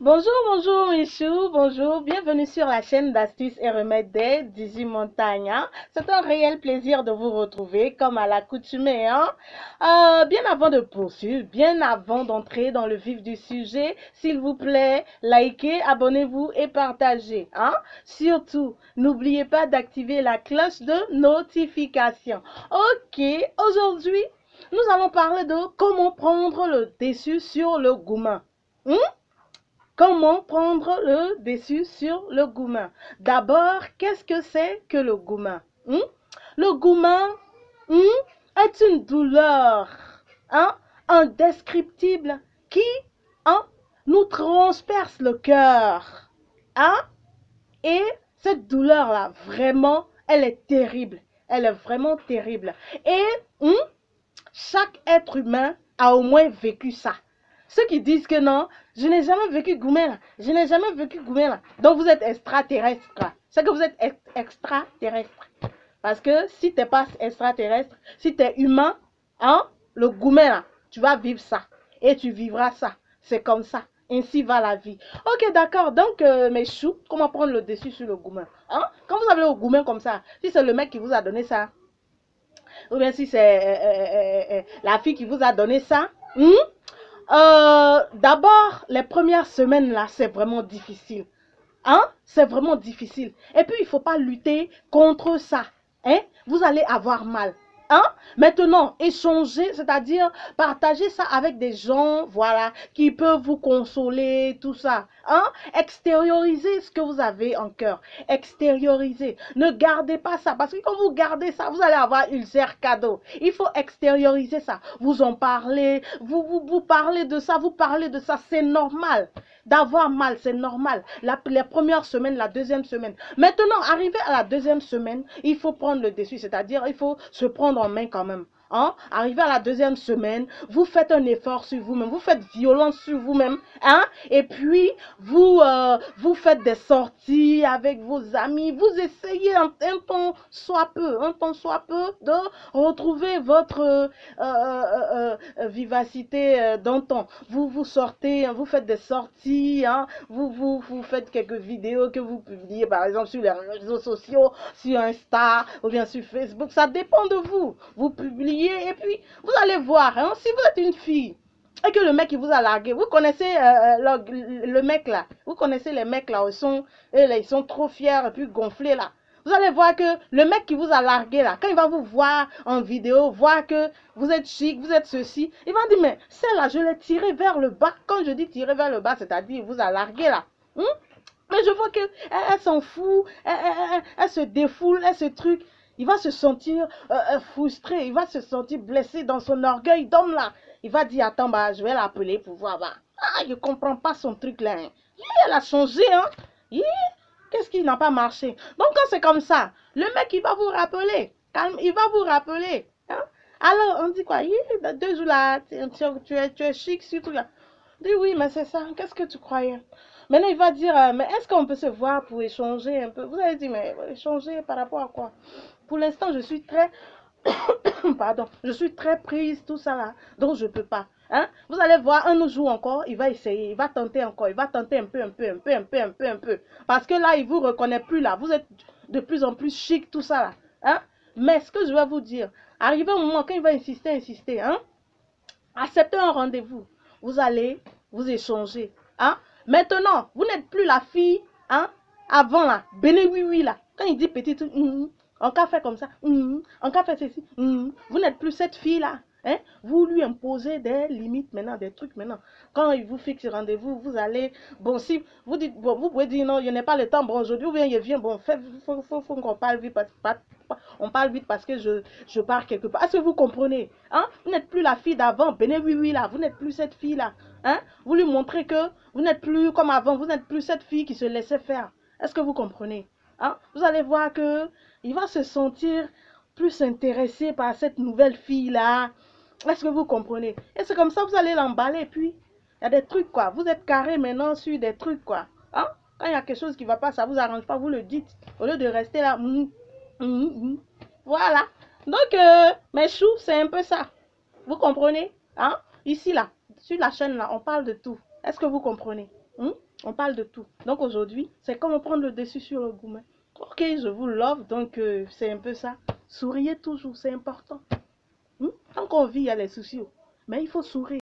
Bonjour, bonjour Michou, bonjour, bienvenue sur la chaîne d'astuces et remèdes des 18 montagnes. Hein. C'est un réel plaisir de vous retrouver comme à l'accoutumée. Hein. Bien avant de poursuivre, bien avant d'entrer dans le vif du sujet, s'il vous plaît, likez, abonnez-vous et partagez. Hein. Surtout, n'oubliez pas d'activer la cloche de notification. Ok, aujourd'hui, nous allons parler de comment prendre le dessus sur le gourmand. Comment prendre le dessus sur le gourmand? D'abord, qu'est-ce que c'est que le gourmand? Le gourmand est une douleur hein, indescriptible qui hein, nous transperce le cœur. Hein? Et cette douleur-là, vraiment, elle est terrible. Elle est vraiment terrible. Et chaque être humain a au moins vécu ça. Ceux qui disent que non, je n'ai jamais vécu Goumela, je n'ai jamais vécu Goumela. Donc vous êtes extraterrestre. C'est que vous êtes extraterrestre. Parce que si tu n'es pas extraterrestre, si tu es humain, hein, le Goumela, tu vas vivre ça. Et tu vivras ça. C'est comme ça. Ainsi va la vie. Ok, d'accord. Donc, mes choux, comment prendre le dessus sur le gourmand hein? Quand vous avez le gourmand comme ça, si c'est le mec qui vous a donné ça, ou bien si c'est la fille qui vous a donné ça. D'abord, les premières semaines là, c'est vraiment difficile. Hein? C'est vraiment difficile. Et puis, il ne faut pas lutter contre ça. Hein? Vous allez avoir mal. Hein? Maintenant, échanger, c'est-à-dire partager ça avec des gens, voilà, qui peuvent vous consoler, tout ça. Hein? Extériorisez ce que vous avez en cœur. Extériorisez. Ne gardez pas ça, parce que quand vous gardez ça, vous allez avoir ulcère cadeau. Il faut extérioriser ça. Vous en parlez, vous parlez de ça, c'est normal. D'avoir mal, c'est normal. Les premières semaines, la deuxième semaine. Maintenant, arrivé à la deuxième semaine, il faut prendre le dessus, c'est-à-dire il faut se prendre en main quand même. Hein? Arrivé à la deuxième semaine, vous faites un effort sur vous-même, vous faites violence sur vous-même, hein? Et puis vous faites des sorties avec vos amis, vous essayez un temps soit peu, de retrouver votre vivacité d'antan. Vous sortez, vous faites des sorties, hein? Vous faites quelques vidéos que vous publiez par exemple sur les réseaux sociaux, sur Insta ou bien sur Facebook, ça dépend de vous. Vous publiez et puis vous allez voir, hein, si vous êtes une fille et que le mec qui vous a largué, vous connaissez le mec là, vous connaissez les mecs là, ils sont trop fiers et puis gonflés là. Vous allez voir que le mec qui vous a largué là, quand il va vous voir en vidéo, voir que vous êtes chic, vous êtes ceci, il va dire mais celle-là, je l'ai tirée vers le bas. Quand je dis tirer vers le bas, c'est-à-dire il vous a largué là. Mais je vois qu'elle elle s'en fout, elle se défoule, elle se truc. Il va se sentir frustré, il va se sentir blessé dans son orgueil d'homme là. Il va dire, attends, bah, je vais l'appeler pour voir. Bah. Ah, je ne comprends pas son truc là. Hein. Elle a changé, hein. Qu'est-ce qui n'a pas marché? Donc quand c'est comme ça, le mec, il va vous rappeler. Calme, il va vous rappeler. Hein. Alors, on dit quoi? 2 jours là, tu es chic, surtout là. Dis oui, mais c'est ça. Qu'est-ce que tu croyais? Maintenant, il va dire, mais est-ce qu'on peut se voir pour échanger un peu? Vous allez dire, mais échanger par rapport à quoi? Pour l'instant, je suis très, pardon, je suis très prise, tout ça là, donc je ne peux pas. Hein? Vous allez voir, un jour encore, il va essayer, il va tenter encore, il va tenter un peu. Parce que là, il ne vous reconnaît plus là, vous êtes de plus en plus chic, tout ça là. Hein? Mais ce que je vais vous dire, arrivé au moment quand il va insister, hein? Acceptez un rendez-vous. Vous allez vous échanger. Hein? Maintenant, vous n'êtes plus la fille. Hein? Avant, là, béné oui, oui, là. Quand il dit petit, on peut faire comme ça. On peut faire ceci. Vous n'êtes plus cette fille-là. Hein? Vous lui imposez des limites maintenant, des trucs maintenant. Quand il vous fixe rendez-vous, vous allez. Bon, si vous dites, bon, vous pouvez dire non, je n'ai pas le temps. Bon, aujourd'hui, ou bien il vient. Bon, faut qu'on parle vite. On parle vite parce que je pars quelque part. Est-ce que vous comprenez? Hein? Vous n'êtes plus la fille d'avant. Benez, oui, oui, là. Vous n'êtes plus cette fille-là. Hein? Vous lui montrez que vous n'êtes plus comme avant. Vous n'êtes plus cette fille qui se laissait faire. Est-ce que vous comprenez? Hein? Vous allez voir que il va se sentir plus intéressé par cette nouvelle fille-là. Est-ce que vous comprenez? Et c'est comme ça que vous allez l'emballer. Puis, il y a des trucs, quoi. Vous êtes carré maintenant sur des trucs, quoi. Hein? Quand il y a quelque chose qui ne va pas, ça ne vous arrange pas, vous le dites. Au lieu de rester là. Voilà. Donc, mes choux, c'est un peu ça. Vous comprenez? Hein? Ici, là, sur la chaîne, là, on parle de tout. Est-ce que vous comprenez? On parle de tout. Donc aujourd'hui, c'est comment prendre le dessus sur le gourmet. Ok, je vous love, donc c'est un peu ça. Souriez toujours, c'est important. Tant qu'on vit, il y a les soucis. Mais il faut sourire.